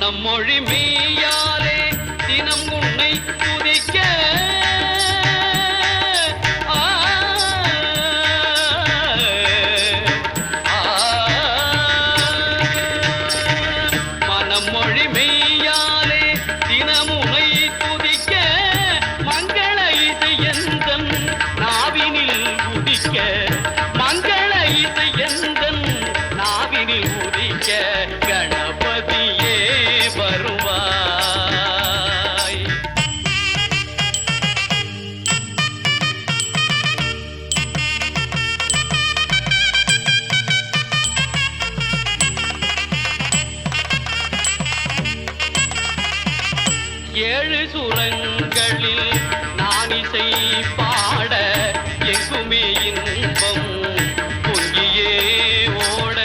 மனம் மொழி மெய்யாலே தினம் உன்னை துதிக்க மனம் மொழி மெய்யாலே தினம் உன்னை துதிக்க மங்கள இது எந்தன் நாவினில் உதிக்க மங்கள இது எந்தன் நாவினில் உதிக்க கணபதியே வருவாய். ஏழு சுரங்களில் நான் இசை பாட எங்குமே இன்பம் பொங்கியே ஓட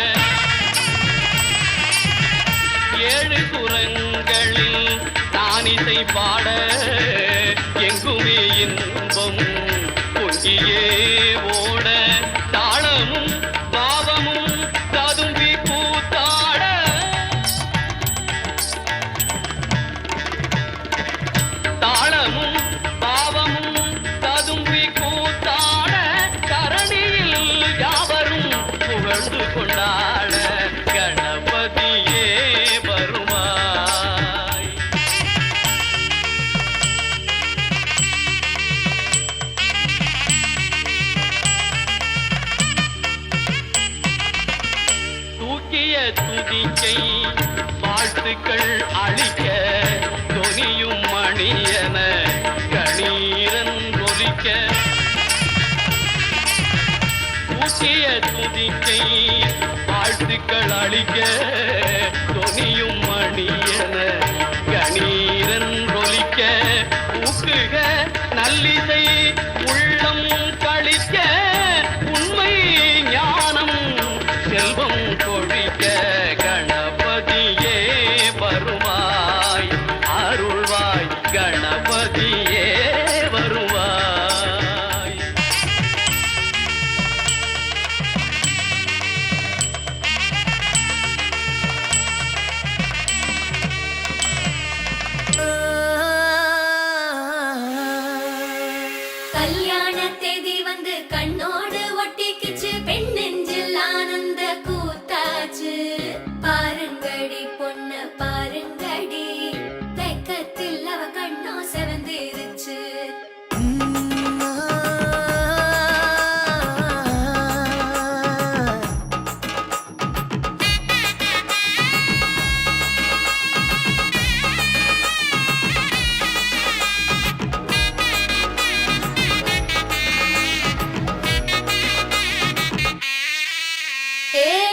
ஏழு சுரங்களில் நான் இசை பாட எங்குமே இன்பம் பொங்கியே ஓட தாளமும் பாவமும் ததும்பி கூத்தாட தாளமும் பாவமும் ததும்பி கூத்தாட தரணியில் யாவரும் புகழ்ந்து கொண்டாட கணபதியே வருவாய். தூக்கிய துதிக்கை வாழ்த்துக்கள் அளிக்க தொனியும் மணியன கணீரன் ஒலிக்க தூக்கிய துதிக்கை வாழ்த்துக்கள் அளிக்க தொனியும் மணியன கணீரன் ஒலிக்க ஊக்குக நல்லிசை உள்ளம் கழிக்க உண்மை ஞானம் செல்வம் கொழிக்க கணபதியே வருவாய் அருள்வாய் கணபதியே வருவாய். கல்யாண தேதி வந்து கண்ணோடு ஒட்டிக்கிச்சு பெண் நெஞ்சில் ஆனந்த கூத்தாச்சு பாருங்கடி பொண்ண பாருங்கடி வெக்கத்தில் அவ கண்ணோ செவந்திருச்சு.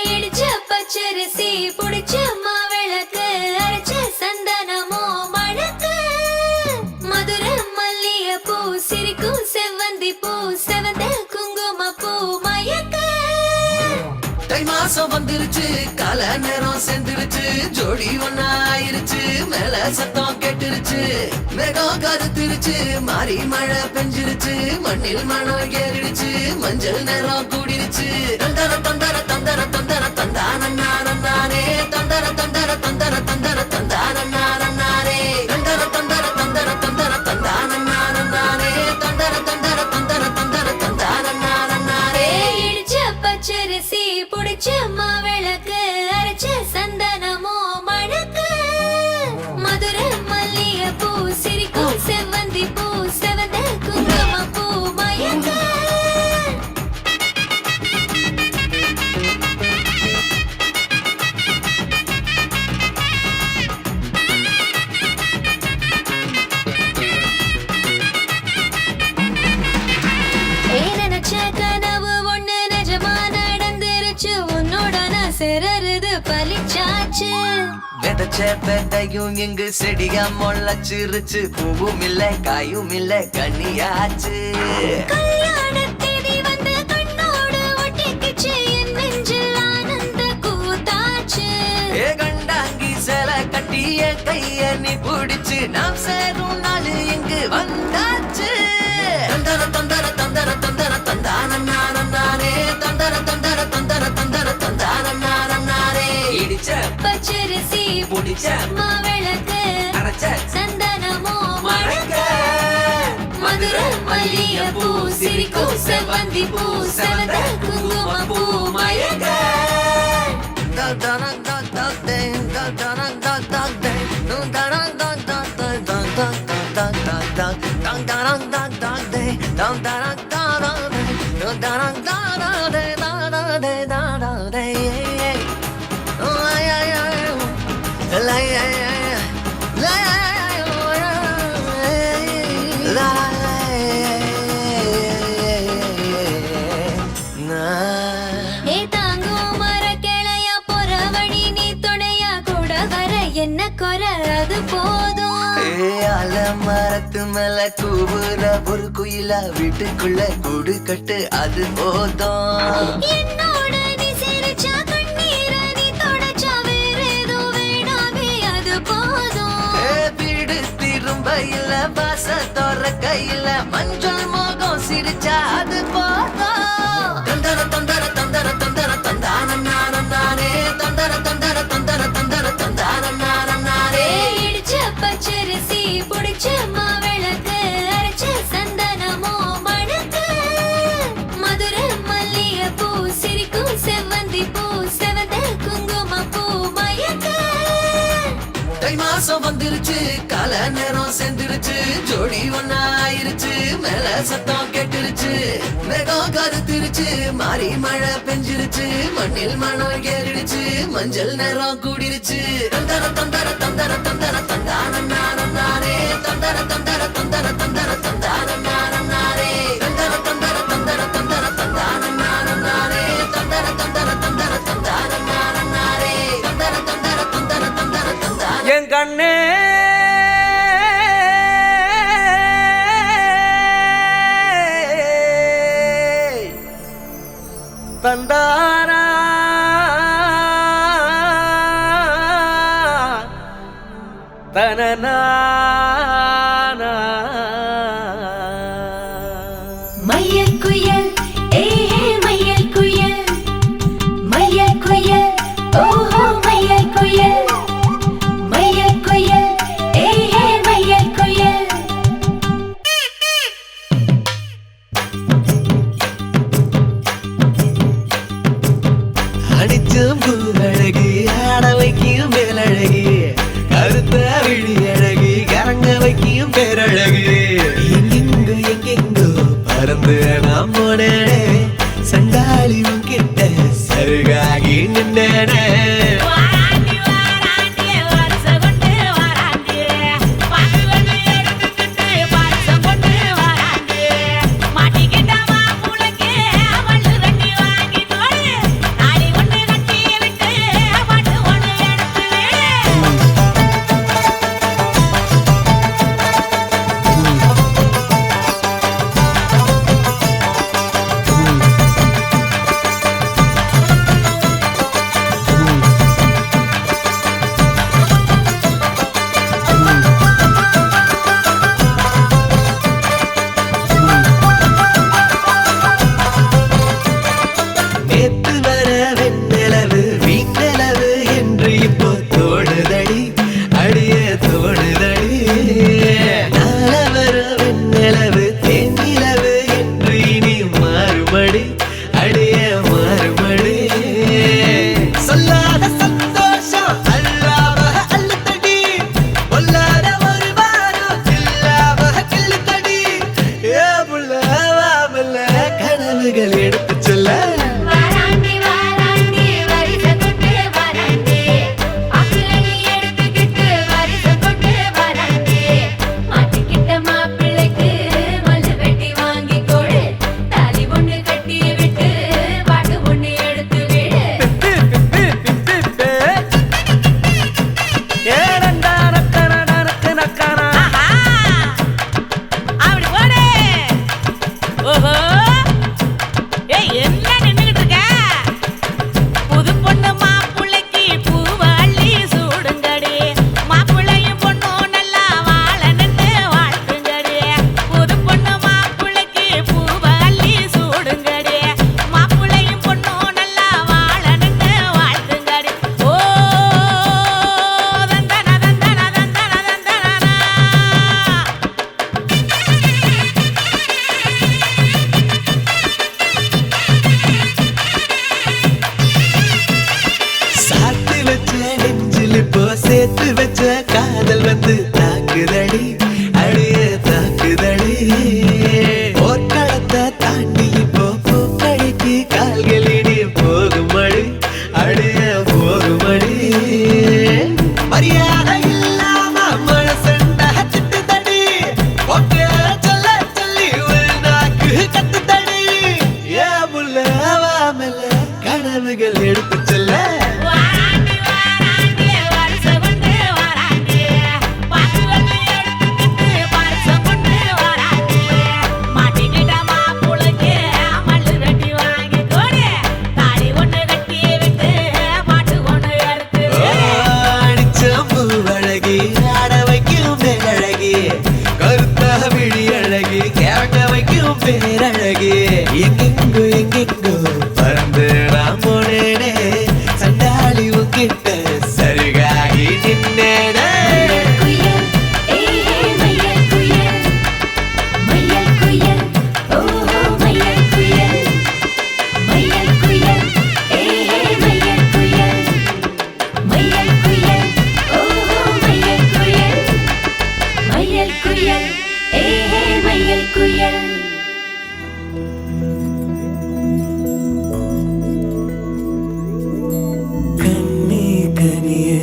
இடிச்ச பச்சரிசி புடிச்ச மாவிளக்கு அரைச்ச சந்தனமோ மணக்கு மதுர மல்லிய பூ சிரிக்கும் செவ்வந்தி பூ செவந்த குங்கும பூ மயக்க தை மாசம் வந்துருச்சு கால நேரம் சேர்ந்துருச்சு ஜோடி ஒன்னா ஆயிருச்சு மேல சத்தம் கேட்டுருச்சு மேகம் கருத்துருச்சு மாறி மழை பெஞ்சிருச்சு மண்ணில் மனம் ஏறிடுச்சு மஞ்சள் நேரம் கூடிருச்சு தந்தர தந்தர தந்தர தந்தர தந்தானே தந்தர தந்தர தந்தர தந்தர தந்தானே தந்தர தந்தர தந்தர தந்தர தந்தானே தந்தர தந்தர தந்தர தந்தர தந்தானே இடிச்ச பச்சரிசி புடிச்ச மாவிளக்கு அரைச்ச சந்தனமோ மணக்கு மதுர மல்லிய பூ சிரிக்கும் செவ்வந்தி பூ செவந்த குங்கும பூ மயக்க நினைச்ச கனவு ஒண்ணு நிஜமா நடந்துருச்சு உன்னோட நான் சிறருது பலிச்சாச்சு விதைச்ச பெட்டையும் இங்கு செடியா முளைச்சிருச்சு பூவும் இல்ல காயும் இல்ல கனியாச்சு கல்யாண தேதி வந்து கண்ணோடு ஒட்டிக்கிச்சு என் நெஞ்சில் ஆனந்த கூத்தாச்சு ஏ கண்டாங்கி சில கட்டிய கைய நீ பிடிச்சு நாம் சேரும் நாள் இங்கு வந்தாச்சு தந்தர தந்தர தந்தர தந்தர தந்தானே தந்தர தந்தர தந்தர தந்தர தந்தானே இடிச்ச பச்சரிசி பிடிச்ச மாவிளக்கு சிரிக்கும் செவ்வந்தி பூ செவந்த குங்கும பூ மயக்க என்ன குறை அது போதும் மரத்து மேல கூவுற ஒரு குயிலா வீட்டுக்குள்ள கூடு கட்டு அது போதும் என்னோட நீ சிரிச்சா கண்ணீர நீ தொடச்சா வேற ஏதோ வேணாமே அது போதும் வீடு திரும்ப இல்ல பாச தோற கையில மஞ்சள் மோகம் சிரிச்சா அது போதும் தந்தர தந்தர தந்தர தந்தர தந்தான நானே தந்தர தந்தர தந்தர தந்தர தந்தான நானே இடிச்ச பச்சரிசி புடிச்ச மாவிளக்கு அரைச்ச சந்தனமோ மணக்கு மதுர மல்லிகை பூ சிரிக்கும் செவ்வந்தி பூ செவந்த குங்கும பூ மயக்க தை மாசம் வந்துருச்சு கால நேரம் செந்துருச்சு ஜோடி ஒன்னா ஆயிருச்சு மேல சத்தம் கேட்டுருச்சு மேகம் கருத்திருச்சு மாறி மழை பெஞ்சிருச்சு மண்ணில் மணம் ஏறிடுச்சு மஞ்சள் நேரம் கூடிருச்சு தந்தர தந்தர தந்தர தந்தர தந்தான நானே தந்தர தந்தர தந்தர தந்தர தந்தான நானே தந்தர தந்தர தந்தர தந்தர தந்தான நானே தந்தர தந்தர தந்தர தந்தான நானே தந்தர தந்தர தந்தர தந்தர தந்தான என் கண்ணே தந்தாரா தனனா மயில் குயில் ஏ மயில் குயில் மயில் குயில் ஓஹோ மயில் குயில் மயில் குயில் ஏ மயில் குயில் அடிச்சும் பூவழகு ஆட வைக்கும் மேலழகு கருத்த விழி அழகு கரங்க வைக்கும் பேரழகு எங்கெங்கோ பறந்து நாம் போனேனே சண்டாளி கிட்ட சருகாகி நின்னேனே எடுத்து சொல்ல சேர்த்து வச்ச காதல் வந்து தாக்குதடி அடிய தாக்குதடி போர்க்களத்தை தாண்டி இப்போ பூக்கடைக்கு கால்களிடி போகுமடி அடிய போகுமடி மரியாதை இல்லாம மனசண்ட திட்டுதடி ஓகே சொல்ல சொல்லி ஒரு நாக்கு கத்துதடி ஏ முல்ல வாமல கனவுகள் எடுத்து சொல்ல வாராண்டி வாராண்டி வருஷம் கொண்டு வாராண்டி பாட்டு வந்து எடுத்துக்கிட்டு வருஷம் கொண்டு வாராண்டி மாட்டிக்கிட்ட மாப்புளுக்கு மல்லு வெட்டி வாங்கி கொடு தாடி ஒண்ணு கட்டி விட்டு பாட்டு ஒண்ணு எடுத்து அடிச்சம்பு அழகி ஆட வைக்கும் பேரழகி கருத்தா விழி அழகி கேட்க வைக்கும் பேரழகி எங்கெங்கோ எங்கெங்கோ பறந்து நான் போனேனே சண்டாளி உங்கிட்ட சருகாகி நின்னேனே குயில் ஏஹே மயில் குயில் மயில் குயில் ஓஹோ மயில் குயில் மயில் குயில் ஏஹே மயில் குயில் மயில் குயில் ஓஹோ மயில் குயில் மயில் குயில் ஏஹே மயில் குயில் கண்ணி கனியே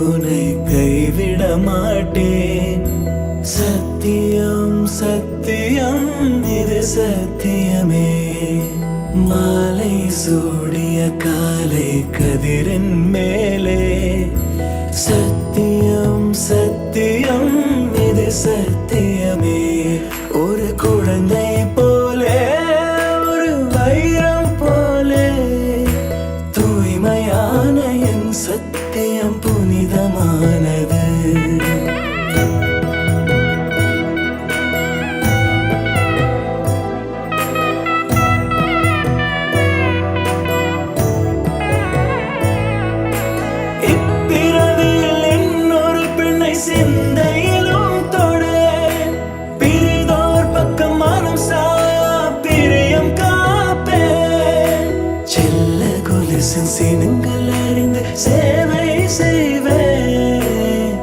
உன்னை கைவிட மாட்டேன் சத்தியம் சத்தியம் இது சத்தியமே மாலை சூடிய காலை கதிரின் மேலே சத்தியம் சத்தியம் இது சத்தியமே ஒரு குழந்தை போலே ஒரு வைரம் போலே தூய்மையான என் சத்தியம் புனிதமானது இப்பிறவியில் இன்னொரு பெண்ணை சிந்தையிலும் தொட பிரிதோர் பக்கம் மனம் சாயா பிரியம் காப்பேன் செல்ல கொலுசின் சினங்கள் அறிந்து சேவை செய்வேன்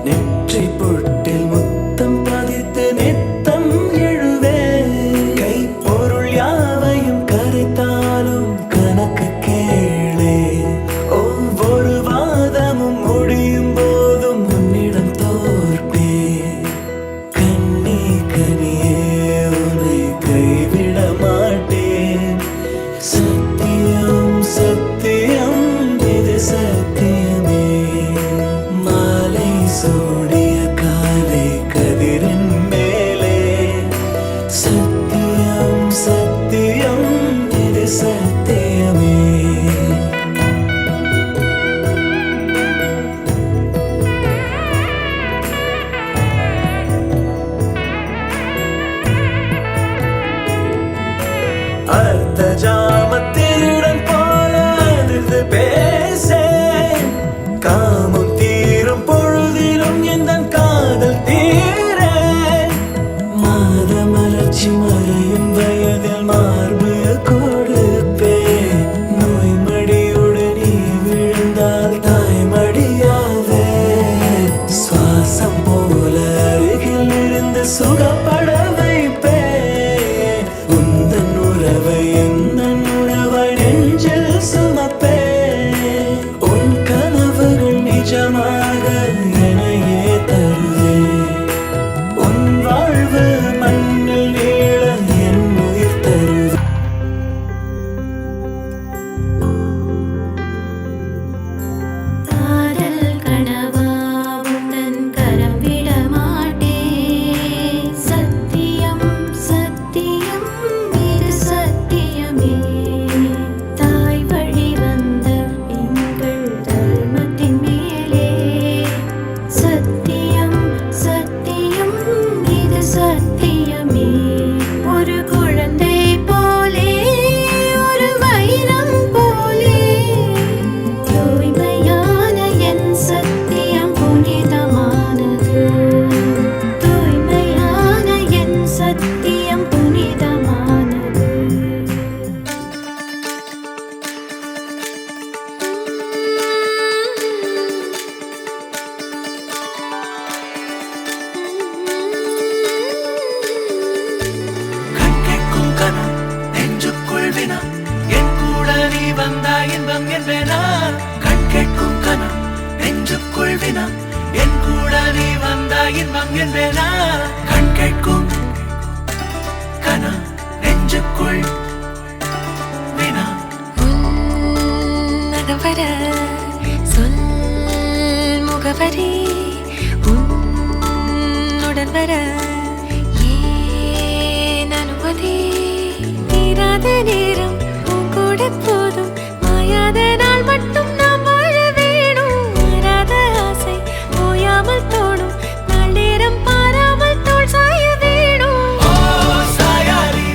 நெற்றி பொட்டில் முத்தம் பதித்து நித்தம் எழுவேன் கை பொருள் யாவையும் கரைத்தாலும் கணக்கு கேளே ஒவ்வொரு வாதமும் முடியும் போதும் உன்னிடம் தோற்பேன் கண்ணி கனியே உன்னை கைவிட மாட்டேன் சத்தியம் சத்தியம் வினா என் கூட நீ வந்தா இன்பம் என்பேனா கண் கேட்கும் கனா நெஞ்சுக்குள் வினா உன்னகவர சொல் முகவரி உன்னுடன் வர ஏன் அனுமதி தீராத நேரம் உன் கூட போதும் மாயாத நாள் மட்டும் நாம் வாழ வேணும் மாறாத ஆசை ஓயாமல் தோணும் நாள் நேரம் பாராமல் தோள் சாய வேணும் ஓ சாயாலி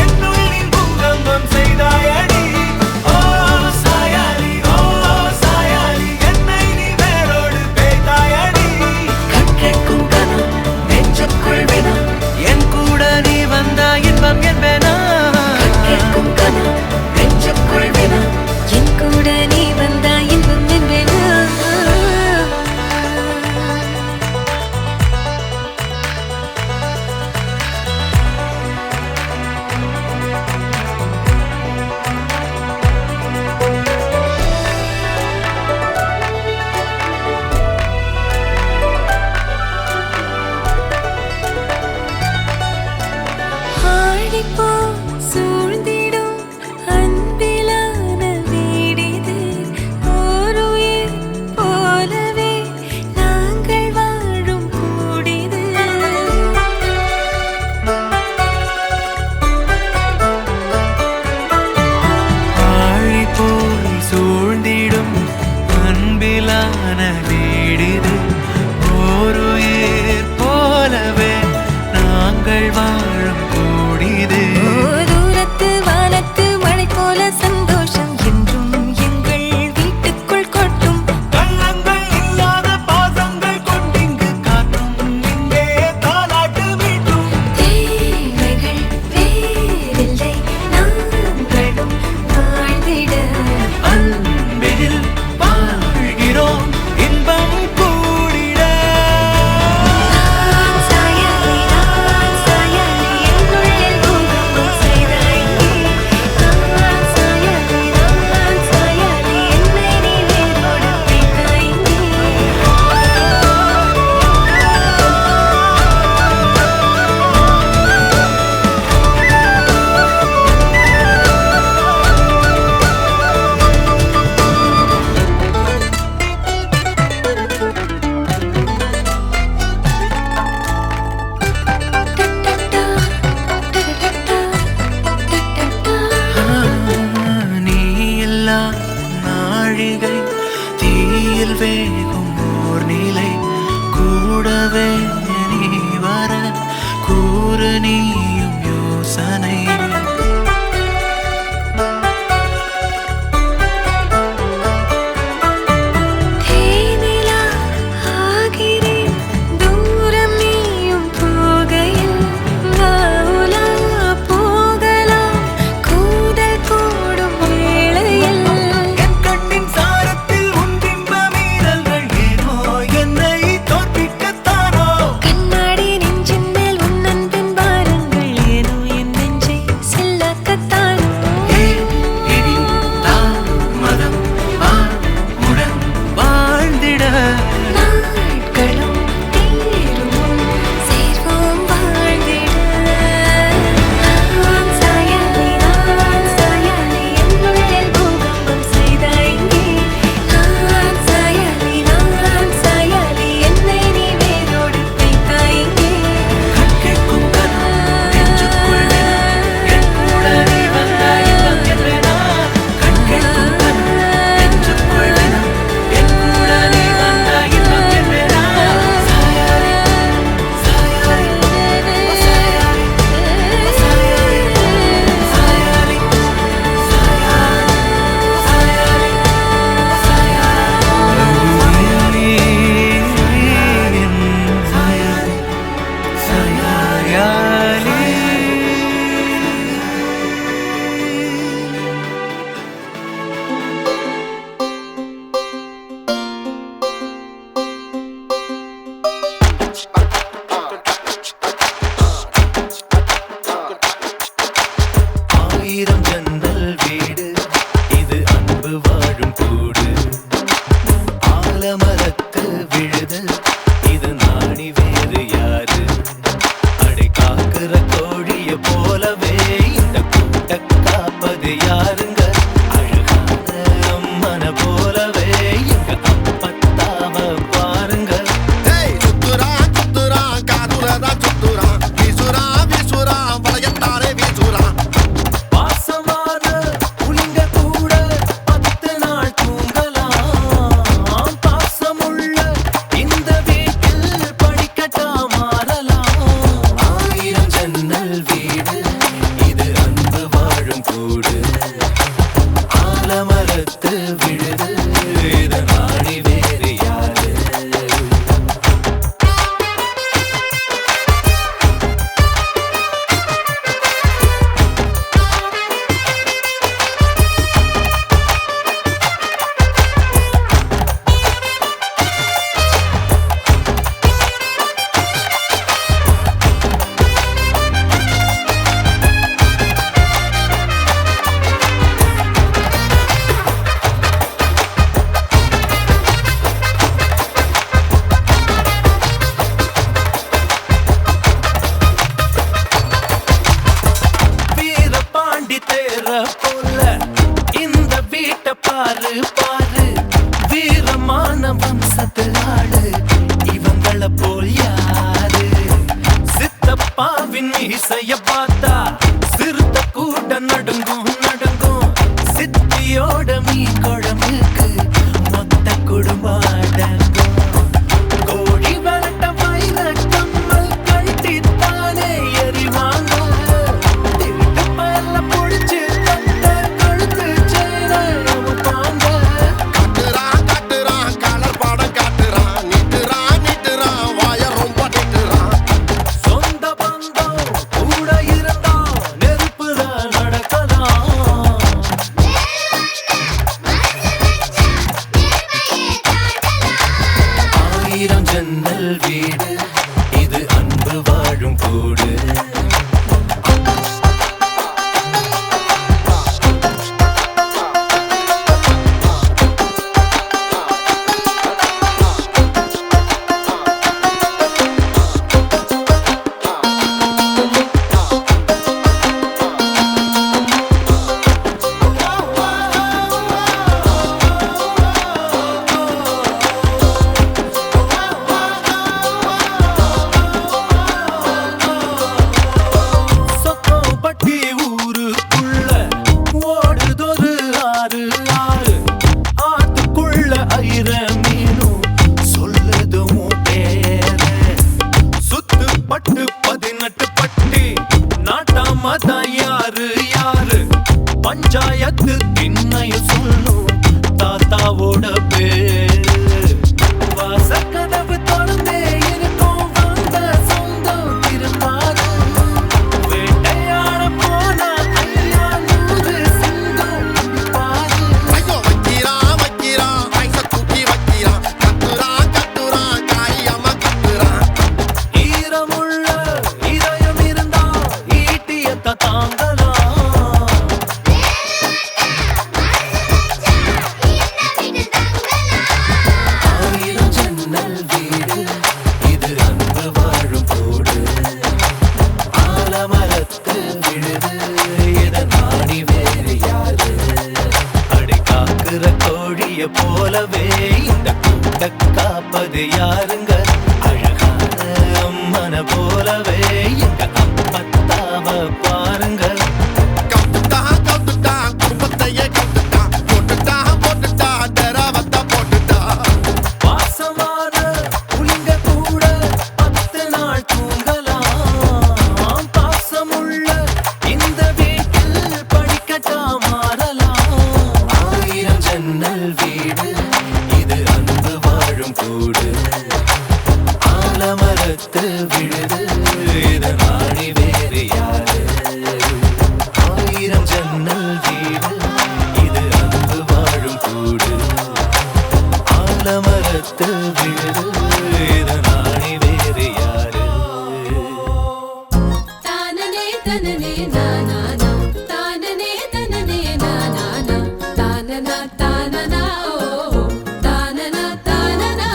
என்னுள் நீ பூகம்பம் செய்தாயடி ஓ சாயாலி என்னை நீ வேரோடு பேய்த்தாயடி கண் கேட்கும் கனா நெஞ்சுக்குள் வினா என் கூட நீ வந்தா இன்பம் என்பேனா கண் கேட்கும் கனா நெஞ்சுக்குள் வினா என் கூட நீ வந்தா இன்பம் என்பேனா ஆடிப்போ சூழ்ந்திடும் அன்பிலான வீடிது ஓர் உயிர் போலவே நாங்கள் வாழும் கூடிது ஆழி போல் சூழ்ந்திடும் அன்பிலான வீடிது ஓருயிர் போலவே நாங்கள் வாழும் கூடிது தூரத்து வானத்து மழை போல சந்தோஷம் என்றும் எங்கள் வீட்டுக்குள் கொட்டும் கள்ளங்கள் இல்லாத பாசங்கள் கொண்டிங்கு காற்றும் இங்கே தாலாட்டு மீட்டும் தேவைகள் வேறில்லை நாங்களும் வாழ்ந்திட அன்பில் வாழ்கிறோம் இன்பம் கூடிட சாயாலி என்னுள்ளே பூகம்பம் செய்தாய் சாயாலி என்னை நீ வேரோடு பிடித்தாய் நீ எல்லா நாழிகை தீயில் வேகும் ஓர் நிலை கூடவே நீ வர கூறு நீயும் யோசனை தேனிலா ஆகிறேன் தூரம் நீயும் போகையில் வாவுலா போகலாம் கூடல் கூடும் வேளையில் என் கண்ணின் சாரத்தில் உன் பிம்ப மீறல்கள் ஏனோ என்னை தோற்பிக்கத்தானோ கண்ணாடி நெஞ்சின் மேல் உன் அன்பின் பாரங்கள் ஏனோ என் நெஞ்சை செல்லாக்கத்தானோ இனி தாமதம் உடன் வாழ்ந்திட நாட்களும் தீரும் சேர்வோம் வாழ்ந்திட நான் சாயாலி என்னுள்ளே பூகம்பம் செய்தாய் நான் சாயாலி என்னை நீ வேரோடு வைத்தாய் கண் கேட்கும் கனா நெஞ்சுக்குள் வினா என் கூட நீ வந்தா இன்பம் என்பேனா கண் கேட்கும் கனா நெஞ்சுக்குள் வினா என் கூட நீ வந்தா இன்பம் என்பேனா சாயாலி சாயாலி சாயாலி சாயாலி ஆயிரம் ஜன்னல் வீடு இது அன்பு வாழும் கூடு ஆல கோழிய போலவே இந்த கூட்ட காப்பது யாருங்க அழகான அம்மன போலவே எங்க அப்பத்தாவ பாருங்க சுத்துரா சுத்துரா காதுலதான் சுத்துரா வீசுரா வீசுரா வளையத்தாரே வீசுரா பாசமான புலிங்க கூட 10 நாள் தூங்கலாம் பாசமுள்ள இந்த வீட்டில் படிக்கட்டா மாறலாம் 1000 ஜன்னல் வீடு இது அன்பு வாழும் கூடு ஆலமரத்து விழுது இது நாடி வேறு யாரு வீரபாண்டி தேர போல இந்த வீட்டை பாரு பாரு வீரமான வம்சத்து ஆளு இவங்கள போல் யாரு சித்தப்பாவின் இசைய பார்த்தா சிறுத்த கூட நடுங்கும் நடுங்கும் சித்தியோட மீன் குழம்புக்கு மொத்த குடும்பம் அடங்கும் கோழி வரட்ட வயிற கம்மல் கழட்டித்தானே எறிவாங்க திருட்டுப்பல்ல புடிச்சு தட்ட கழுத்து சேர அமுப்பாங்க காட்டுறா காட்டுறா கலர் பாடம் காட்டுறா நிட்டுறா நிட்டுறா வாய ரொம்ப நிட்டுறா சொந்த பந்தம் கூட இருந்தா நெருப்புதான் நடக்கலாம் 1000 ஜன்னல் வீடு இது அன்பு வாழும் கூடு சொக்கம்பட்டி ஊருக்குள்ள ஓடுதொரு ஆறு ஆறு ஆத்துக்குள்ள ஐர மீனும் சொல்லுதும் பேர சுத்துப்பட்டு 18 பட்டி நாட்டாமதான் யாரு யாரு பஞ்சாயத்து இன்னையும் சொல்லும் தாத்தாவோட பேரு வாசக்கதவு திறந்தே இருக்கும் வந்த சொந்தம் திரும்பாது வேட்டையாட போனா ஐயா 100 சிங்கம் பாரு ஐயோ வைக்கிறா வைக்கிறா ஐச தூக்கி வைக்கிறா கத்துறா கத்துறா காரியம்மா கத்துறா ஈரமுள்ள இதயம் இருந்தா ஈட்டியத்த தாங்கலாம் 1000 ஜன்னல் வீடு இது அன்பு வாழும் கூடு ஆலமரத்து விழுது இத நாடி வேறு யாரு அடை காக்குற கோழிய போலவே இந்த கூட்ட காப்பது யாருங்க அழகான அம்மன போலவே எங்க அப்பத்தாவ பாருங்க கவுத்துட்டா கவுத்துட்டா குடும்பத்தையே கவுத்துட்டா போட்டுட்டா போட்டுட்டா தெரவத்தா போட்டுட்டா பாசமான புலிங்க கூட 10 நாள் தூங்கலாம் பாசமுள்ள இந்த வீட்டில் படிக்கட்டா மாறலாம் 1000 ஜன்னல் வீடு இது அன்பு வாழும் கூடு ஆலமரத்து விழுது இத நாடி வேறு யாரு 1000 ஜன்னல் வீடு இது அன்பு வாழும் கூடு ஆலமரத்து விழுது இத நாடி வேறு யாரு தானனே தனனே நானா தானனே தனனே நானா தானனா தானனா ஓ தானனா தானனா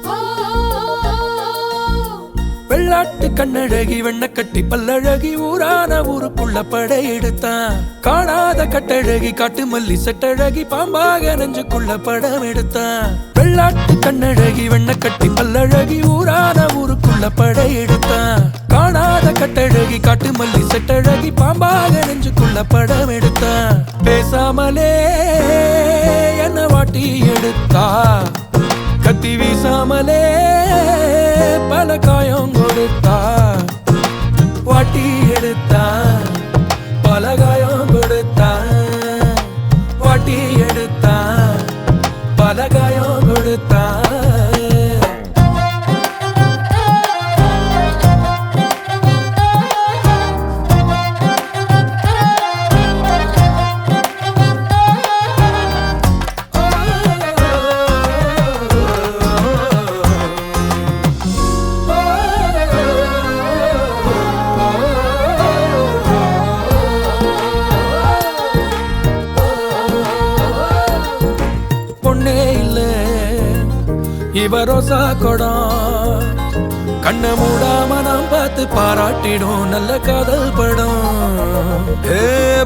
ஓ வெள்ளாட்டு வெள்ளாட்டு கண்ணழகி வெண்ண கட்டி பல்லழகி ஊரான ஊருக்குள்ள படையெடுத்தான். காணாத கட்டழகி காட்டு மல்லி செட்டழகி பாம்பாக நெஞ்சுக்குள்ள படம் எடுத்தான். வெள்ளாட்டு கண்ணழகி வெண்ண கட்டி பல்லழகி ஊரான ஊருக்குள்ள படையெடுத்தான். காணாத கட்டழகி காட்டு மல்லி செட்டழகி பாம்பாக நெஞ்சுக்குள்ள படம் எடுத்தான். பேசாமலே என்ன வாட்டி எடுத்தா, கத்தி வீசாமலே பல காயம் கொடுத்தா. வாட்டி எடுத்தா பல காயம் கொடுத்தா. வாட்டி எடுத்தா பல காயம் கொடுத்தா. இவரோசா கொடம் கண்ண மூடாம நாம் பார்த்து பாராட்டிடும் நல்ல காதல் படம்.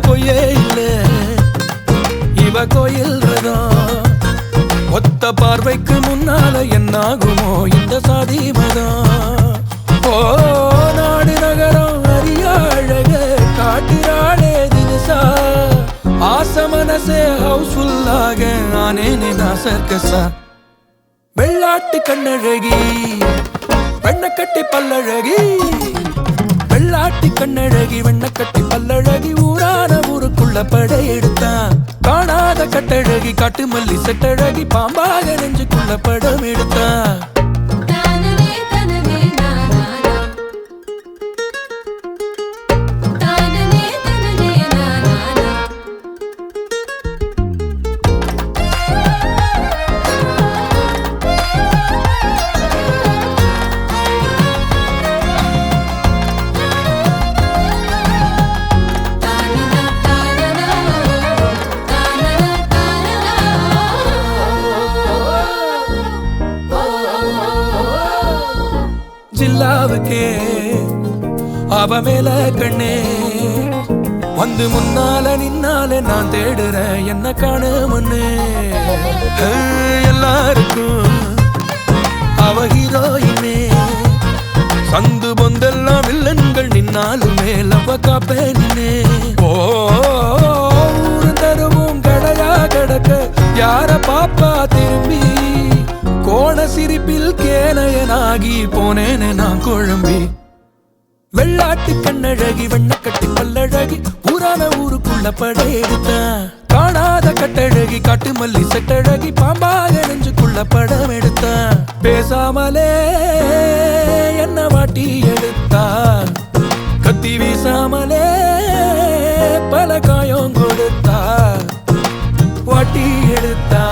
பொய்யே இல்ல இவ கோயில் ரதம். ஒத்த பார்வைக்கு முன்னால என்னாகுமோ இந்த சாதி மதம். ஓ நாடு நகரம் அறிய அழக காட்டுறாளே தினசா. ஆச மனசே ஹவுஸ்ஃபுல்லாக ஆனேனே நான் சர்க்கஸா. வெள்ளாட்டு கண்ணழகி வெண்ண கட்டி பல்லழகி. வெள்ளாட்டு கண்ணழகி வெண்ண கட்டி பல்லழகி ஊரான ஊருக்குள்ள படையெடுத்தான். காணாத கட்டழகி காட்டு மல்லி செட்டழகி பாம்பாக நெஞ்சுக்குள்ள படம் எடுத்தான். ஜில்லாவுக்கே அவ மேல கண்ணே வந்து முன்னால நின்னால நான் தேடுறேன் என்ன காணுமன்னு. எல்லாருக்கும் அவ ஹீரோயினே. சந்து பொந்தெல்லாம் வில்லன்கள் நின்னாலுமே லவ காப்பேனே. ஓ ஊரு தருவும் கடையா கிடக்க யார பாப்பா திரும்பி. கோண சிரிப்பில் கேனையனாகி போனேனே நான் குழம்பி. வெள்ளாட்டு கண்ணழகி வெண்ண கட்டி பல்லழகி ஊரான ஊருக்குள்ள படையெடுத்தான். காணாத கட்டழகி காட்டு மல்லி செட்டழகி பாம்பாக நெஞ்சுக்குள்ள படம் எடுத்தான். பேசாமலே என்ன வாட்டி எடுத்தா, கத்தி வீசாமலே பல காயம் கொடுத்தா. வாட்டி எடுத்தா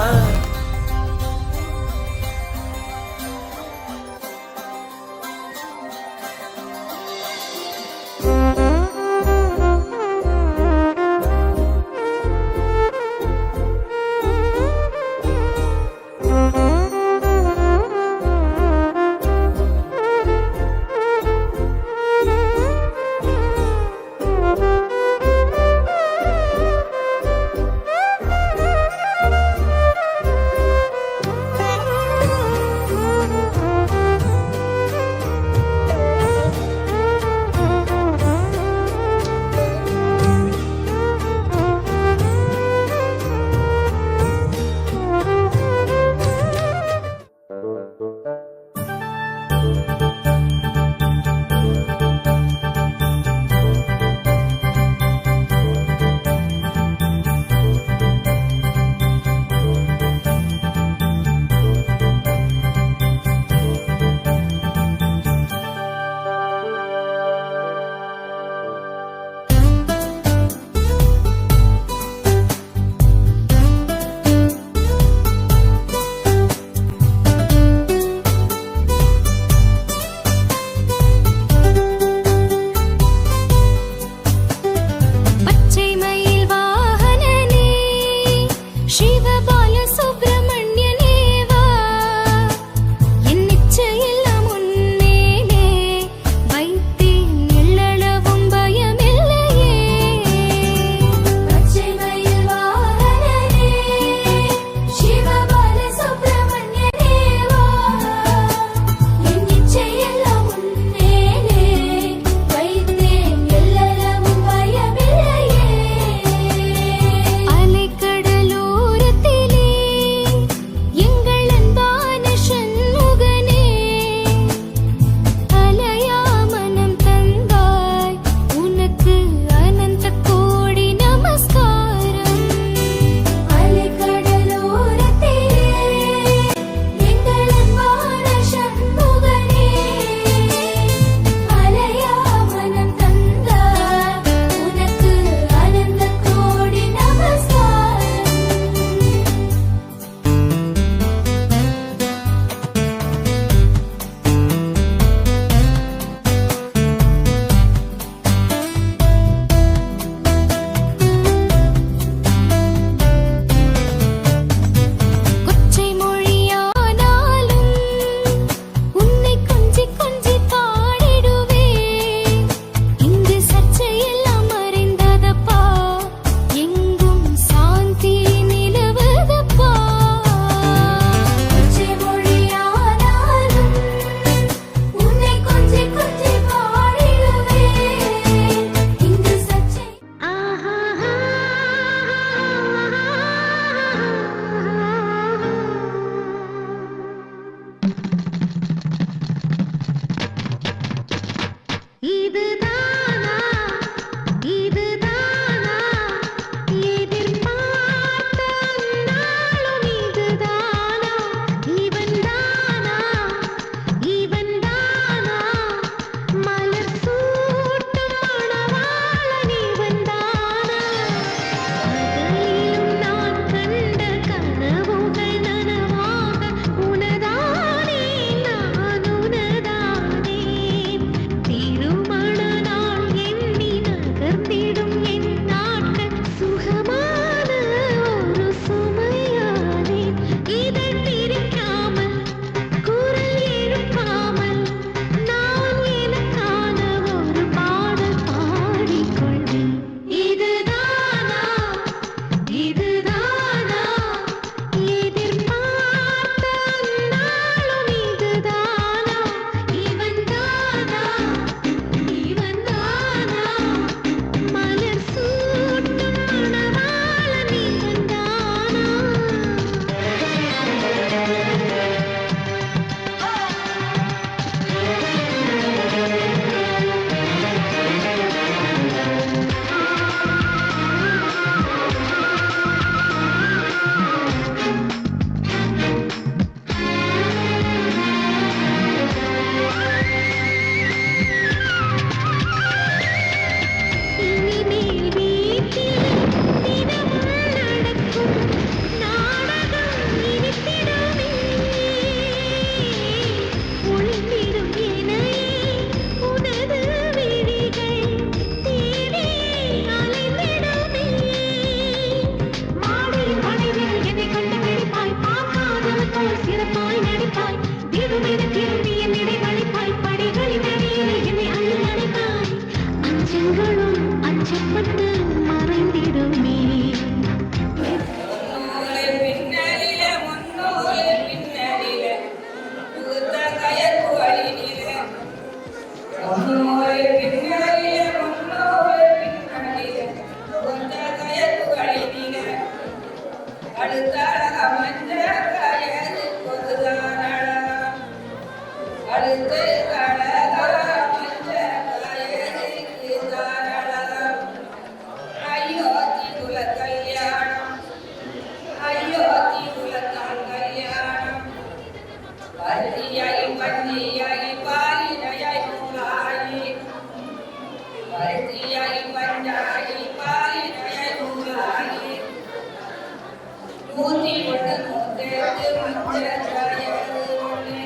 இதுதானா இதுதானா எதிர்பார்த்த நாளும் இதுதானா இவன்தானா இவன்தானா மலர் சூட்டும் மணவாளன் இவன்தானா பகலிலும் நான் கண்ட கனவுகள் நனவாக உனதானே நான் உனதானே திருமண நாள் எண்ணி நகர்ந்திடும் என் நாட்கள் சுகமான ஒரு சுமையானே இதழ் பிரிக்காமல் குரல் எழுப்பாமல் நான் எனக்கான ஒரு பாடல் பாடிக்கொள்வேன் இதுதானா இதுதானா எதிர்பார்த்த நாளும் இதுதானா இவன்தானா இவன்தானா மலர் சூட்டும் மணவாளன் இவன்தானா இனிமேல் வீட்டில் தினமும் நடக்கும் நாடகம் இனித்திடுமே ஒளிந்திடும் என்னையே உனது விழிகள் தேடி அலைந்திடுமே மாடியின் வளைவில் என்னை கண்டு பிடிப்பாய் பார்க்காதவன் போல் சிறப்பாய் நடிப்பாய் திடுமென திரும்பி என்னிடை வளைப்பாய் படிகளின் அடியில் என்னை அள்ளி அணைப்பாய் அச்சங்களும் அச்சப்பட்டு மறைந்திடுமே பின்னலிலே முன்னோலே பின்னலிலே புகுந்த கயற்கு வழியிலே முன்னோலே பின்னலிலே முன்னோலே பின்னலிலே புகுந்த கயற்கு வழியிலே அடுத்தாள மஞ்ச கயறு பொதுதானடா அடுத்து கழகா மஞ்ச கயறு தானடா ஐயோ திகுல கல்யாணம் ஐயோ திகுலத்தான் கல்யாணம் பருத்தியாய் பஞ்சியாய் பாலினையாய் மூலாயி பருத்தியாய் பஞ்சாயி பாலினையாய் மூலாயி 101 நூற்றெட்டு மஞ்சள் ஒண்ணு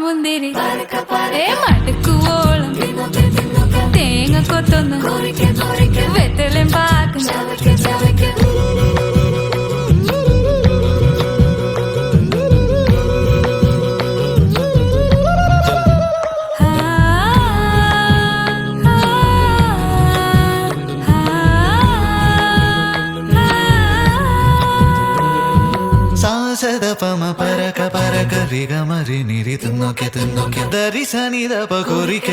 മുന്തിരി മടുക്കുവോളം തേങ്ങ കൊത്തൊന്ന് വെത്തലും പാക്കും പമ പരക പരക റിഗ മരി നിരി തിന്നോക്കെ ദരി സനി ദപ കൊറിക്ക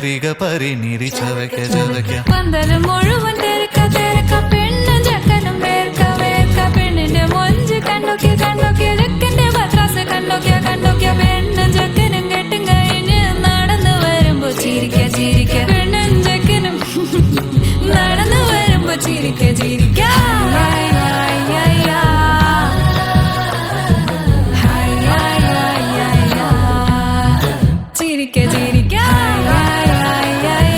റിഗ പരി നിരി ചവയ്ക്ക പന്തല് മുഴുവൻ തിരക്ക പെണ്ണ് சிரிக்க சிரிக்க hi hi hi hi hi hi hi சிரிக்க சிரிக்க hi hi hi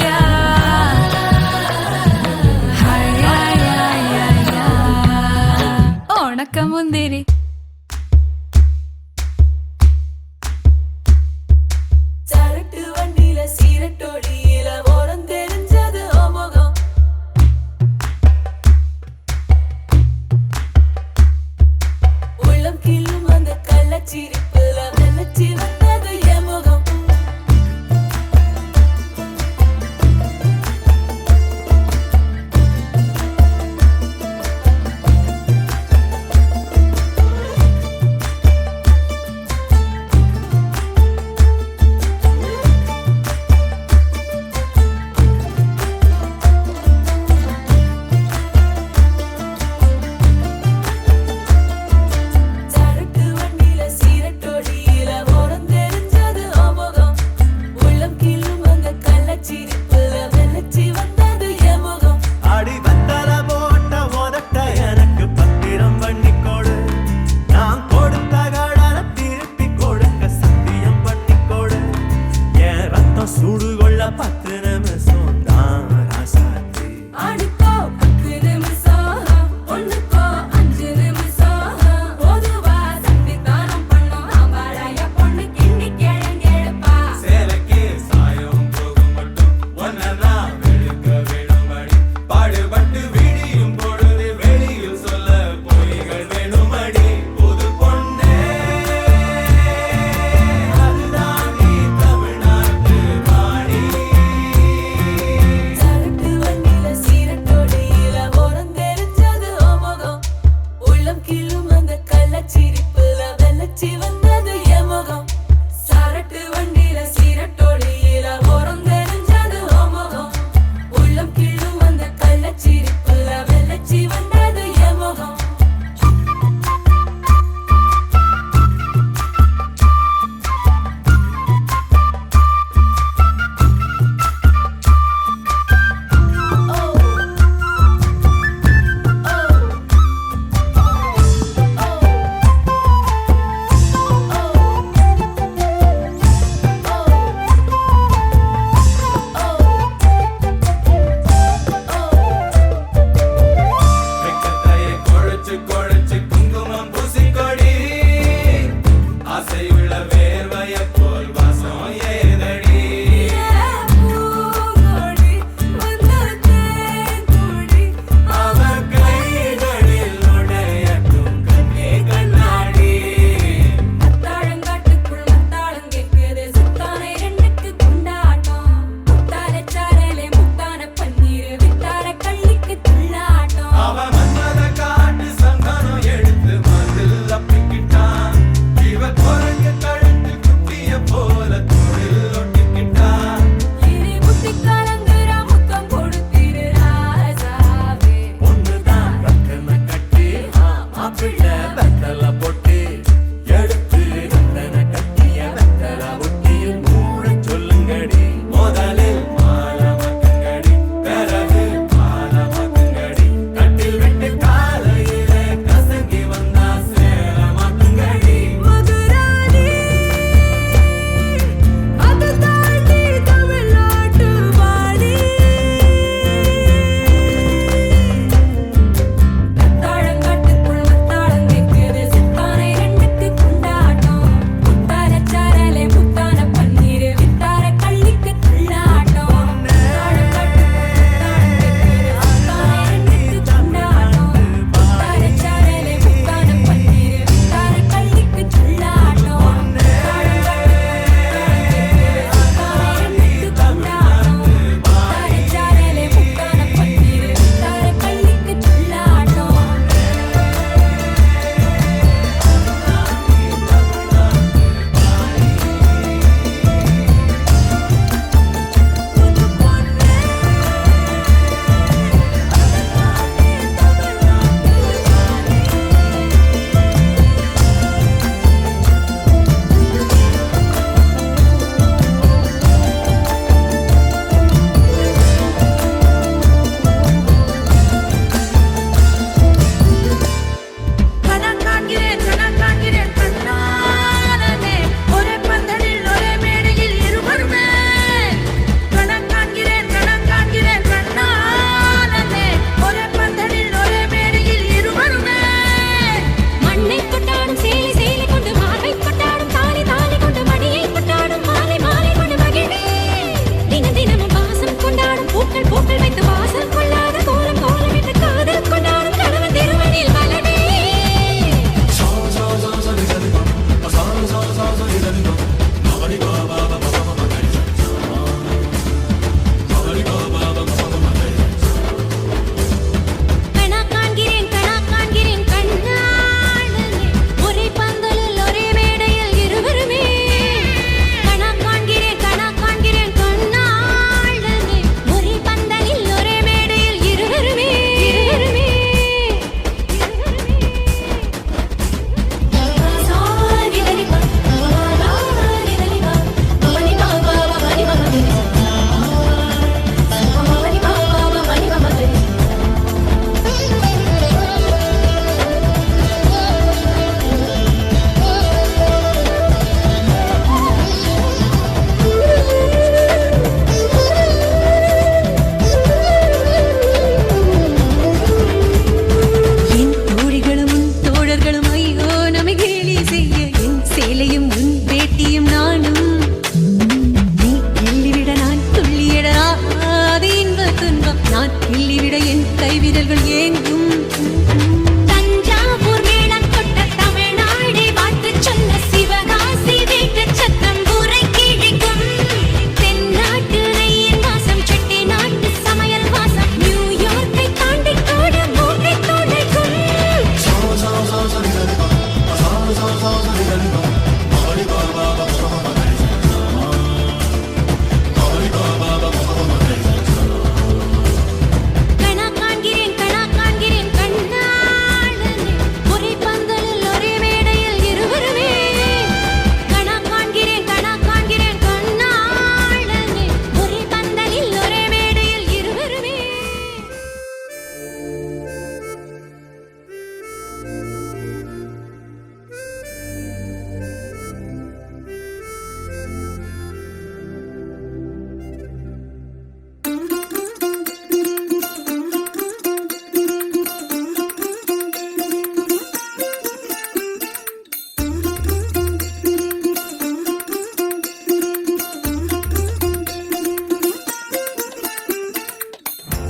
hi hi hi உனக்க முந்திரி சரட்டு வண்டியில சீரட்டோடியில ஓரம் தெரிஞ்சது ஓமுகம் உள்ளம் கிள்ளும் அந்த கள்ளச்சிரிப்புல நினைச்சி வந்தது என் முகம்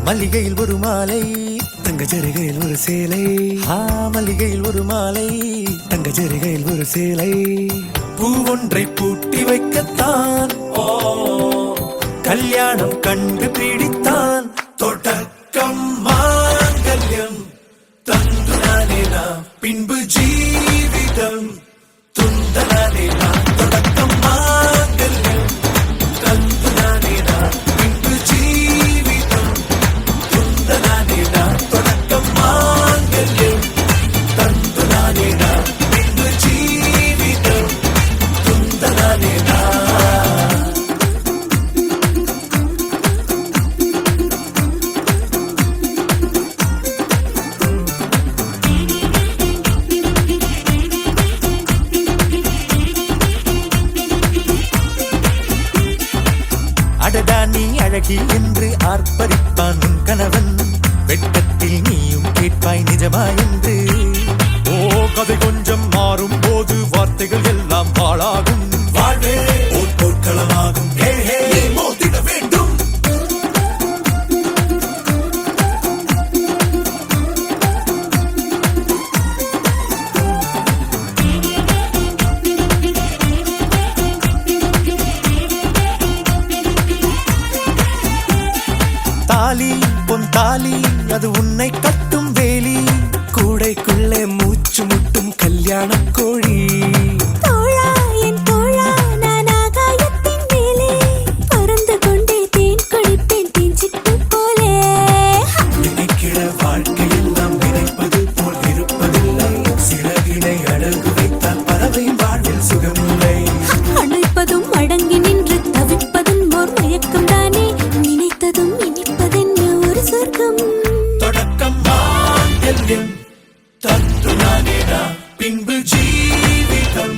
மல்லிகையில் ஒரு மாலை தங்க ஜரிகையில் ஒரு சேலை மல்லிகையில் ஒரு மாலை தங்க ஜரிகையில் ஒரு சேலை பூ ஒன்றை பூட்டி வைக்கத்தான் கல்யாணம் கண்டு பிடித்தான் தொடக்கம் மாங்கல்யம் தந்துனானே நாம் பின்பு ஜீவிதம் துந்தனானே நாம் தொடக்கம் மாங்கல்யம் தந்துனானே நாம் பின்பு ஜீவிதம் துந்தனானே நாம் தொடக்கம் மாங்கல்யம் தந்துனானே நாம் பின்பு ஜீவிதம் துந்தனானே நாம் அழகி என்று ஆர்ப்பரிப்பான் உன் கணவன் வெட்கத்தில் நீயும் கேட்பாய் நிஜமா என்று கதை கொஞ்சம் மாறும் போது வார்த்தைகள் எல்லாம் பாழாகும் வாழ்வே ஓர் போர்க்களமாகும் மோதிட வேண்டும் தாலி பொன் தாலி அது உன்னை கட்டும் வேலி கூடைக்குள்ளே மூச்சு முட்டும் கல்யாண கோழி தோழா என் தோழா நான் ஆகாயத்தின் மேலே பறந்து கொண்டே தேன் குடிப்பேன் தேஞ்சிட்டு போலே நினைக்கிற வாழ்க்கையில் நாம் நினைப்பது போல் இருப்பதில்லை சிறகினை அழகு வைத்தால் பறவை வாழ்வில் சுகமில்லை அணைப்பதும் அடங்கி நின்று தவிப்பதும் ஓர் மயக்கம் தானே நினைத்ததும் இனிப்பதென்ன ஒரு சொர்க்கம் தொடக்கம் மாங்கல்யம் தந்துனானே நாம் பின்பு ஜீவிதம்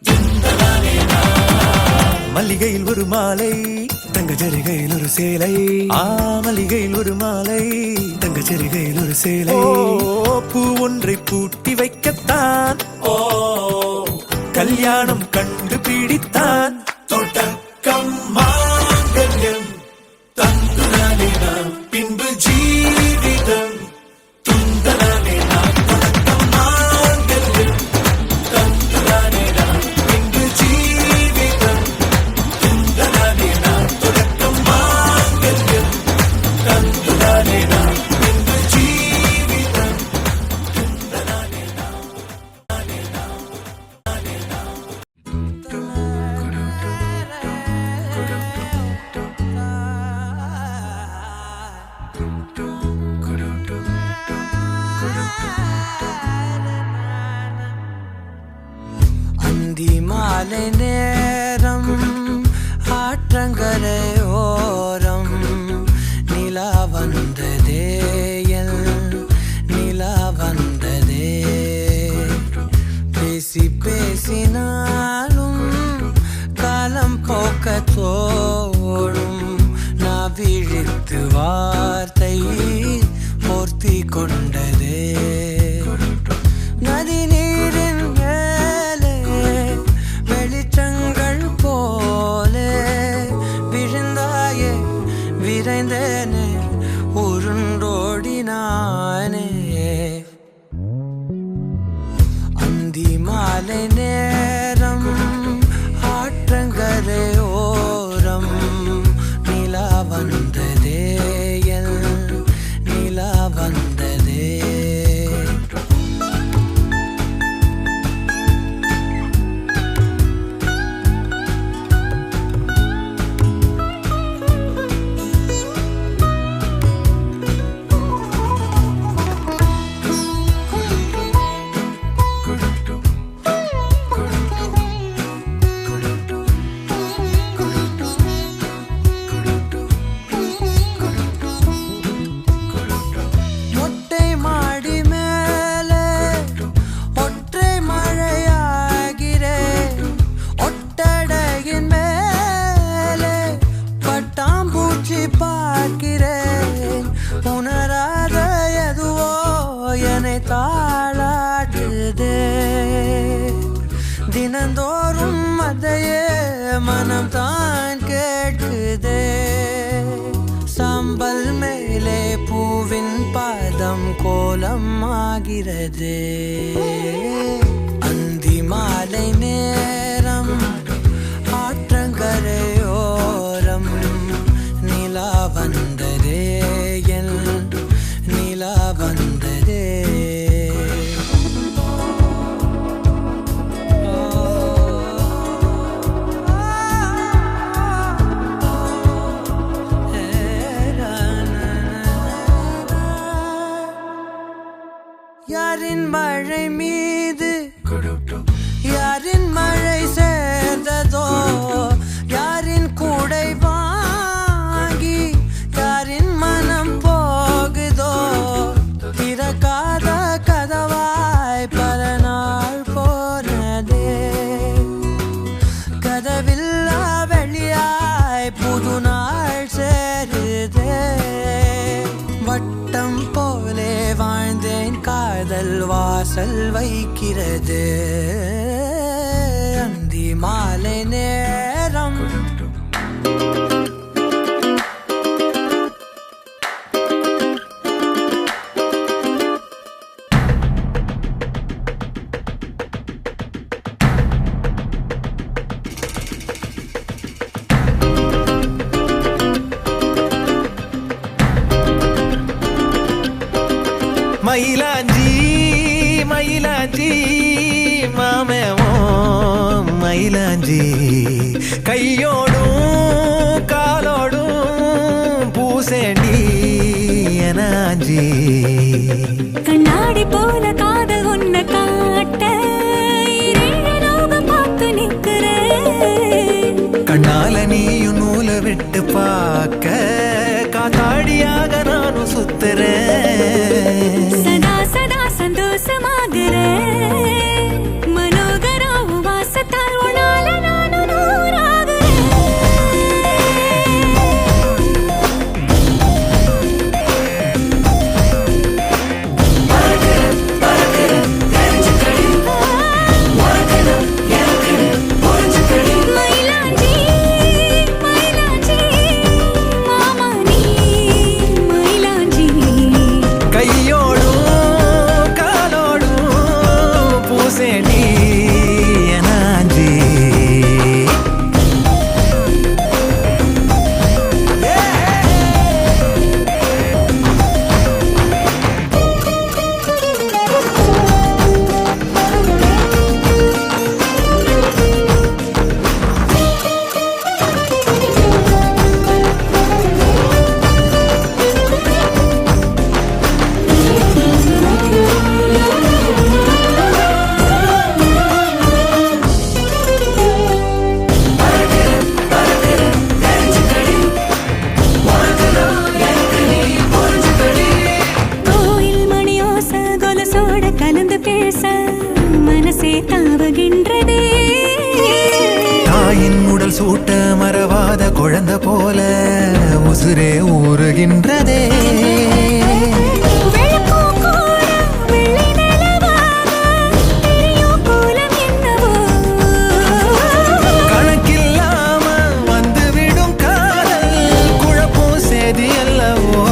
துந்தனானே நாம் மல்லிகையில் ஒரு மாலை தங்க ஜரிகையில் ஒரு சேலை மல்லிகையில் ஒரு மாலை தங்க ஜரிகையில் ஒரு சேலை பூ ஒன்றை பூட்டி வைக்கத்தான் கல்யாணம் கண்டு பிடித்தான் தொடக்கம் மாங்கல்யம் தந்துனானே நாம் பின்பு ஜீவிதம் துந்தனானே நாம் தொடக்கம் மாங்கல்யம் தந்துனானே நாம் பின்பு ஜீவிதம் துந்தனானே நாம் தொடக்கம் மாங்கல்யம் தந்துனானே நாம் பின்பு ஜீவிதம் துந்தனானே நாம் அந்தி மாலை நேரம் ஆற்றங்கரை ஓரம் நிலா வந்ததே நிலா வந்ததே பேசி பேசினாலும் காலம் போக்க தோடும் நான் விழித்து வார்த்தை போர்த்தி கொண்டதே நதி நீரின் மேலே வெளிச்சங்கள் போலே விழுந்தாயே விரைந்தேனே உருண்டோடினானே அந்தி மாலை நேரம் ஆற்றங்கரை ஓரம் நிலா வந்ததே நிலா வந்ததே தினந்தோறும் அதையே மனம் தான் கேட்குதே சாம்பல் மேலே பாதம் கோலம் ஆகிறது அந்தி மாலை நேரம் ஆற்றங்கரையோரம் நிலா வந்ததே என் நிலா வந்ததே யாரின் மழை மீது யாரின் மழை சேர்ந்ததோ யாரின் கூடை வாங்கி யாரின் மனம் போகுதோ திறக்காத கதவாய் பல நாள் போனதே கதவில்லா வெளியாய் புது நாள் சேருதே வட்டம் போலே வாழ்ந்தேன் காதல் வாசல் வைக்கிறது அந்தி மாலை நேரம் மயிலாஞ்சி மயிலாஞ்சி மாமேவோ மயிலாஞ்சி கையோடும் காலோடும் பூசேண்டி எனாஞ்சி கண்ணாடி போல காதல் உன்னை காட்ட லோகம் பார்த்து நிற்கிறேன் கண்ணால நீயும் நூலை விட்டு பார்க்க காத்தாடியாக நானும் சுத்துறேன் சதா சதா சந்தோஷமாகிறேன் மனோகரா வாசத்தால் உன்னால நானும் நூறாகிறேன் மயிலாஞ்சி மயிலாஞ்சி மாமா நீ மயிலாஞ்சி கையோடும் காலோடும் பூசேண்டி எனாஞ்சி கோயில் மணியோச கொலசோட கலந்து பேச மனசே தாவுகின்றதே தாயின் உடல் சூட்ட மறவாத குழந்தை போல உசுரே ஊறுகின்றதே வெள்ளப்பூ கூட வெள்ளை நிலவாக தெரியும் கோலம் என்னவோ கணக்கில்லாம வந்துவிடும் காதல் குழப்பம் சேதி அல்லவோ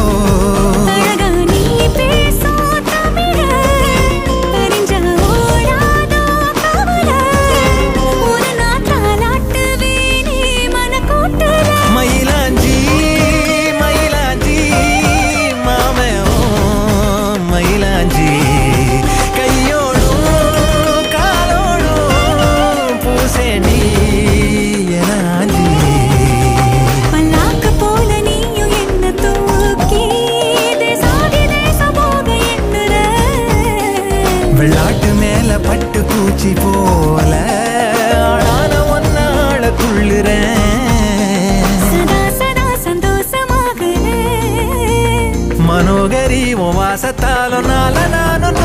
அழகா நீ பேசும் தமிழ அறிஞ்ச ஓடாதோ கவல ஒரு நாள் தாலாட்டுவேனே மனக்கூட்டுல மயிலாஞ்சி மயிலாஞ்சி மாமேவோ மயிலாஞ்சி கையோடும் காலோடும் பூசேண்டி எனாஞ்சி பல்லாக்கு போல நீயும் என்ன தூக்கி தேசம் போக எண்ணுற வெள்ளாட்டு மேல பட்டு பூச்சி போல ஆளான ஒன்னாள துள்ளுறேன் சதா சதா சந்தோஷமாகிறேன் மனோகரி உன் வாசத்தாலும் நால நானும்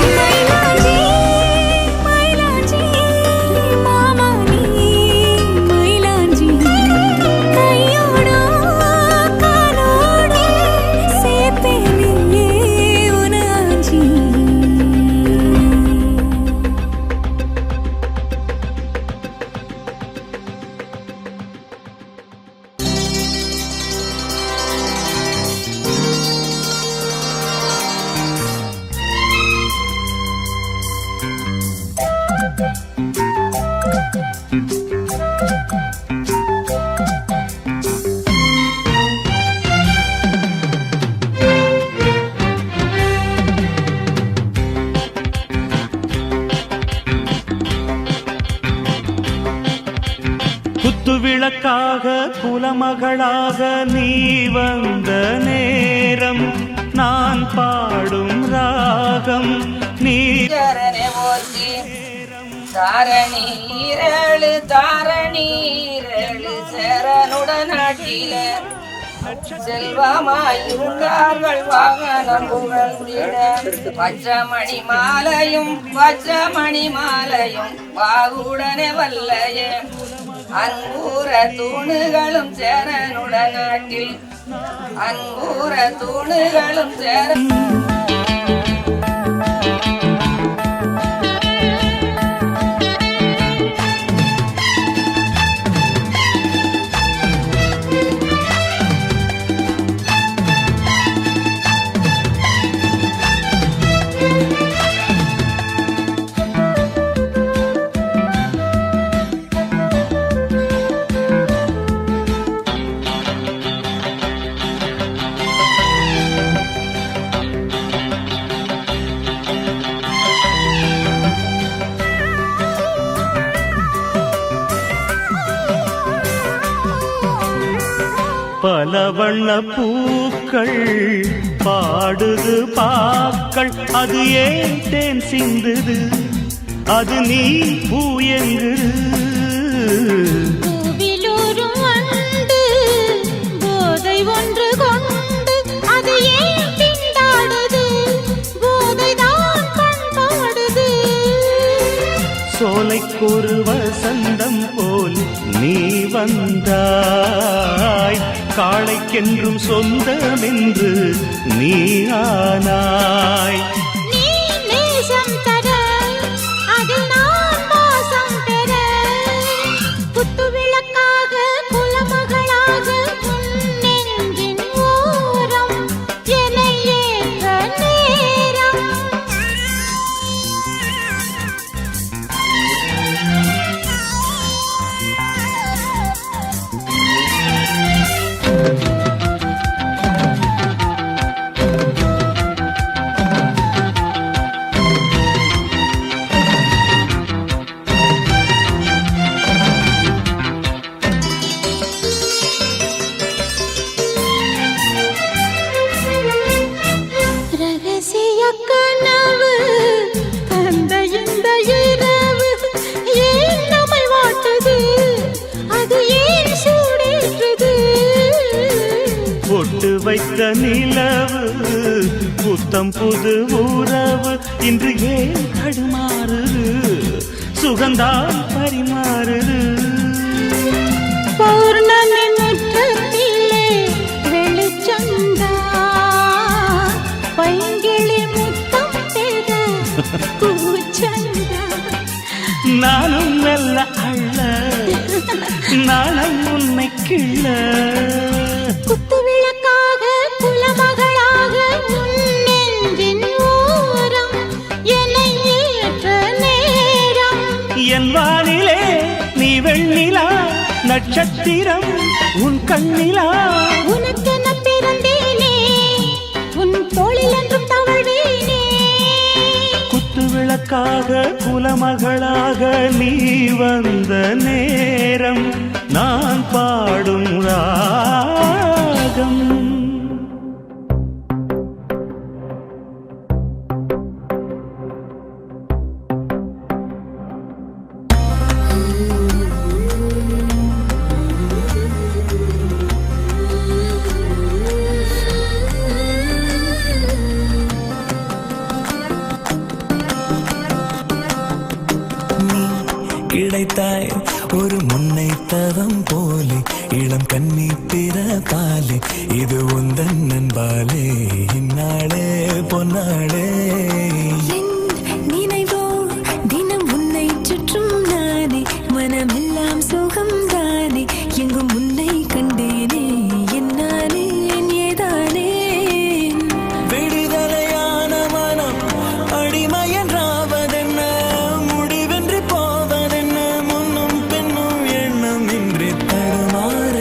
மயிலாஞ்சி மயிலாஞ்சி மாமா நீ மயிலாஞ்சி கையோட காலோட சேப்பேனே உனாஞ்சி விளக்காக குலமகளாக நீ வந்த நேரம் நான் பாடும் ராகம் நீ சரணே போற்றி தாரணீரேழு சரணுடன் நாட்டில செல்வமாயிருந்தார்கள் வாகனம் புகழ்ந்திட பச்சமணி மாலையும் வாகுடனே வல்லையே அன்பூர தூணுகளும் சேரனுடன் நாட்டில் அன்பூர தூணுகளும் சேர பல வண்ண பூக்கள் பாடுது பாக்கள் அது ஏன் தேன் சிந்துது அது நீ பூயங்குது பூவிலூரும் வண்டு போதை ஒன்று கொண்டு அது ஏன் திண்டாடுது போதைதான் பண்பாடுது சோலைக்கொரு வசந்தம் போல் நீ வந்தாய் காளைக்கென்றும் சொந்தமென்று நீ ஆனாய் நீ நேசம் தர அதில் நான் வாசம் பெற குத்து விளக்காக குலமகளாக உன் நெஞ்சின் ஓரம் என்னை ஏற்ற நேரம் ரகசிய கனவு தந்த இந்த இரவு ஏன் நம்மை வாட்டுது அது ஏன் சூடேற்றுது பொட்டு வைத்த நிலவு புத்தம் புது உறவு இன்று ஏன் தடுமாறுது சுகந்தான் பரிமாறுது பௌர்ணமி முற்றத்திலே வெளிச்சந்தா பைங்கிளி முத்தம் பெற பூச்சந்தா நானும் மெல்ல அள்ள நானும் உன்னை கிள்ள குத்து விளக்காக குலமகளாக உன் நெஞ்சின் ஓரம் என்னை ஏற்ற நேரம் என் வானிலே நீ வெண்ணிலா நட்சத்திரம் உன் கண்ணிலா உனக்கென பிறந்தேனே உன் தோளில் என்றும் தவழ்வேனே குத்து விளக்காக குலமகளாக நீ வந்த நேரம் நான் பாடும் ராகம் கிடைத்தாய் ஒரு முன்னை தவம் போலே இளம் கன்னி பிறப்பாலே இது உந்தன் நண்பாலே இந்நாளே பொன்னாளே என் நினைவோ தினம் உன்னை சுற்றும் நானே மனமெல்லாம் சுகம் தானே எங்கும் உன்னை கண்டேனே என்னானே என் ஏதானே விடுதலையான மனம் அடிமையன்றாவதென்ன முடிவென்று போவதென்ன முன்னும் பின்னும் எண்ணம் இன்றி தடுமாற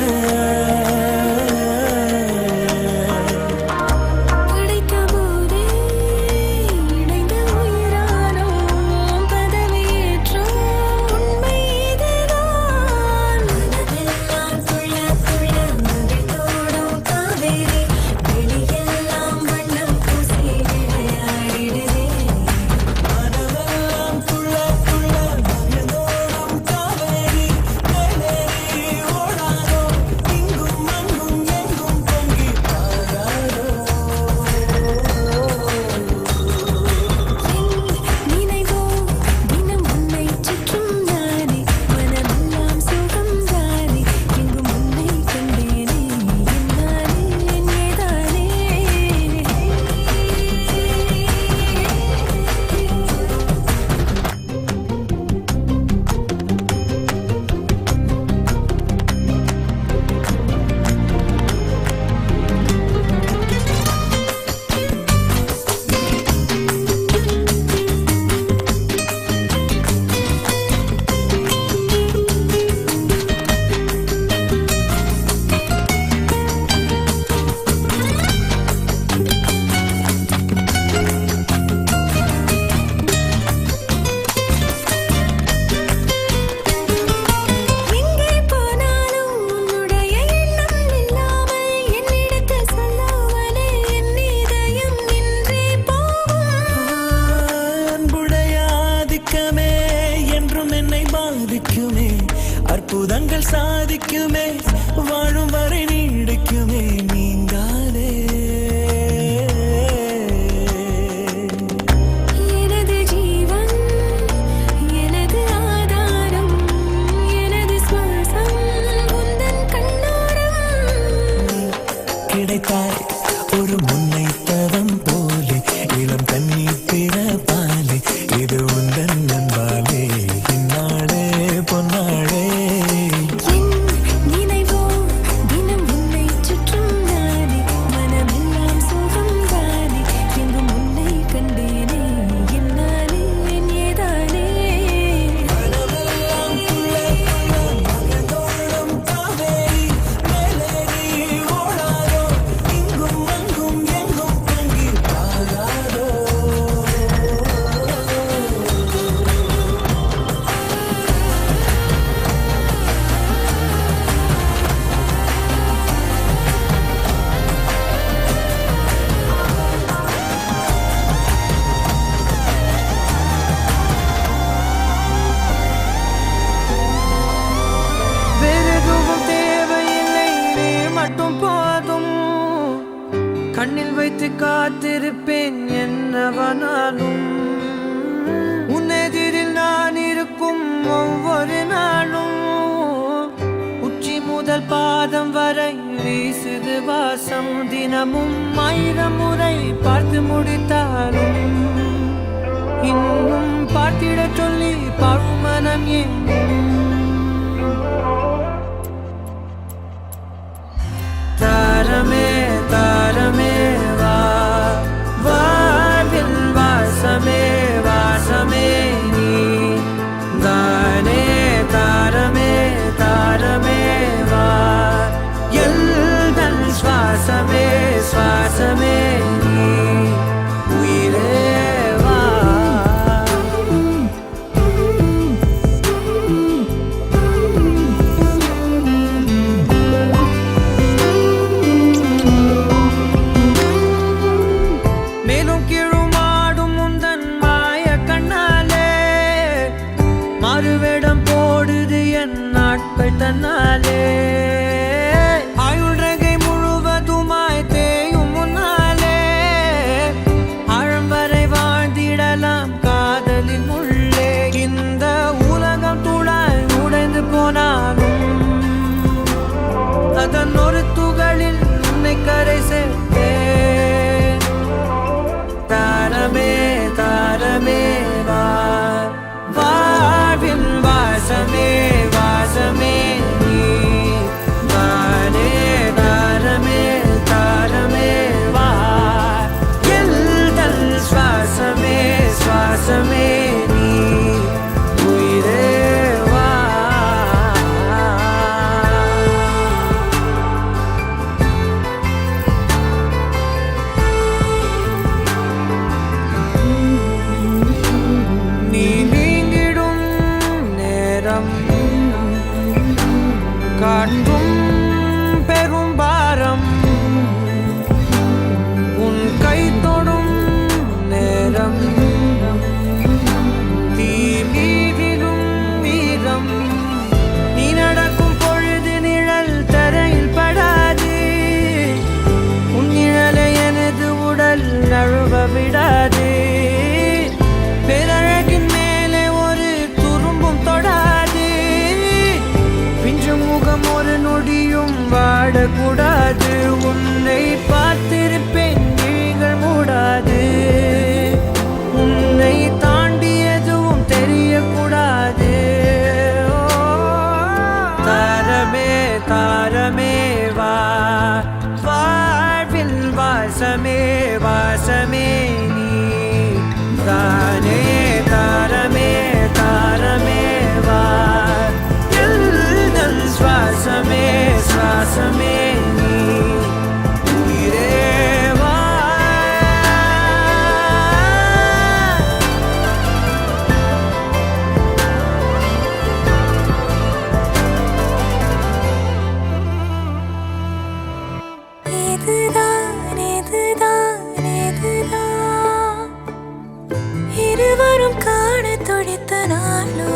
படைத்த போதே துடிக்குமே அற்புதங்கள் சாதிக்குமே வாழும் வரை நீடிக்குமே நீங்காதே எனது ஜீவன் எனது ஆதாரம் எனது சுவாசம் உந்தன் கண்ணோரம் கிடைத்தாய் ஒரு முன்னைத்தவம் போலே இளம் கண்ணீர் பிறப்பாலே இது உந்தன் நண்பாலே இந்நாளே பொன்னாளே என் நினைவோ தினம் உன்னை சுற்றும் நானே மனமெல்லாம் சுகம் தானே எங்கும் உன்னை கண்டேனே என்னாலே என் ஏதானே மனமெல்லாம் மகதோளம் காவேரி மேலேறி ஓடாதோ இங்கும் அங்கும் எங்கும் தங்கி பாராதோ வேறெதுவும் தேவையில்லை நீ மட்டும் போதும் கண்ணில் வைத்து காத்திருப்பேன் என்னவனாலும் உன்னெதிரில் நான் இருக்கும் ஒவ்வொரு நாளும் உச்சி முதல் பாதம் வரை வீசுது வாசம் தினமும் 1000 முறை பார்த்து முடித்தாலும் இன்னும் பார்த்திடச் சொல்லி பழுமனம் ஏன் தாரமே தாரமே வா வாழ்வில் வாசமே வாசமே நீ தானே தாரமே தாரமே வா எல்தன் சுவாசமே சுவாசமே நீ உயிரே வா மேலும் கீழுமாடும் உந்தன் மாய கண்ணாலே மாறுவேடம் போடுது என் நாட்கள் தன்னாலே ஆயுள் ரகை முழுவதுமாய் தேயும் முன்னாலே ஆழம் வரை வாழ்ந்திடலாம் காதலின் உள்ளே இந்த உலகம் துளாய் உடைந்து போனாலும் அதன் ஒரு துகளில் உன்னை கரை சேர்த்தேன் தாரமே தாரமே வா வாழ்வின் வாசமே வாசமே நீ தானே தாரமே தாரமே வா எல்தல் சுவாசமே சுவாசமே நீ உயிரே வா நீ நீங்கிடும் நேரம் காட்டும் பெரும் பாரம் உன் கை தொடும் நேரம் தீ மீதிடும் வீரம் நீ நடக்கும் பொழுது நிழல் தரையில் படாது உன் நிழலை எனது உடல் நழுவ விடாது பேரழகின் மேலே ஒரு துரும்பும் தொடாது பிஞ்சு முகம் ஒரு நொடியும் வாடக்கூடாது உன்னை பார்த்திருப்பேன் விழிகள் மூடாது உன்னை தாண்டி எதுவும் தெரியக்கூடாது தாரமே தாரமே வா வாழ்வில் வாசமே வாசமே நீ தானே தாரமே தாரமே வா எல்தல் சுவாசமே சுவாசமே நீ உயிரே வா இதுதான் இதுதான் இதுதான் இருவரும் காண துடித்த நாளோ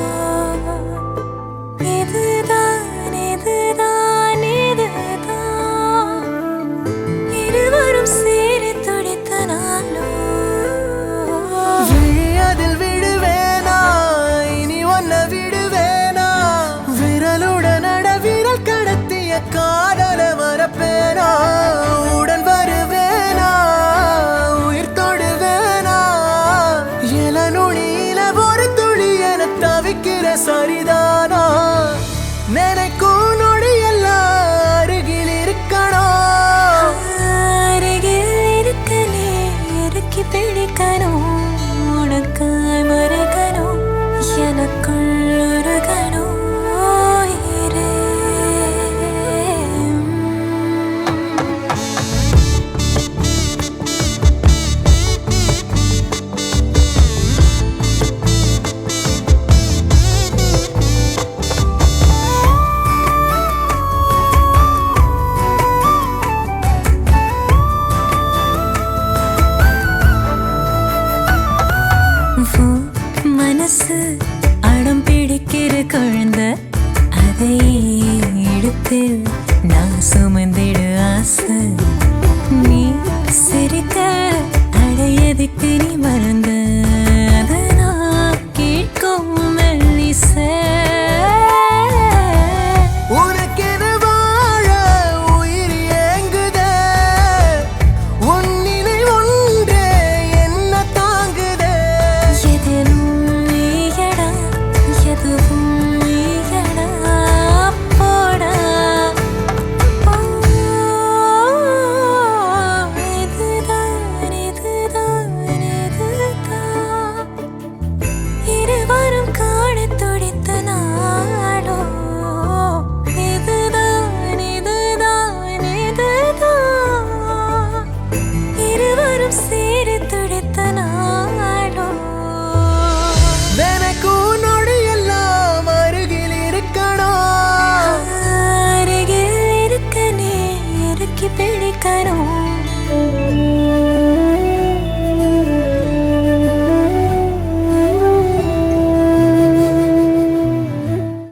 மனசு அடம் பிடிக்கிற குழந்தை அதையே எடுத்து நான் சுமந்திடு ஆசை நீ சிரிக்க அடையதுக்கு நீ மறந்த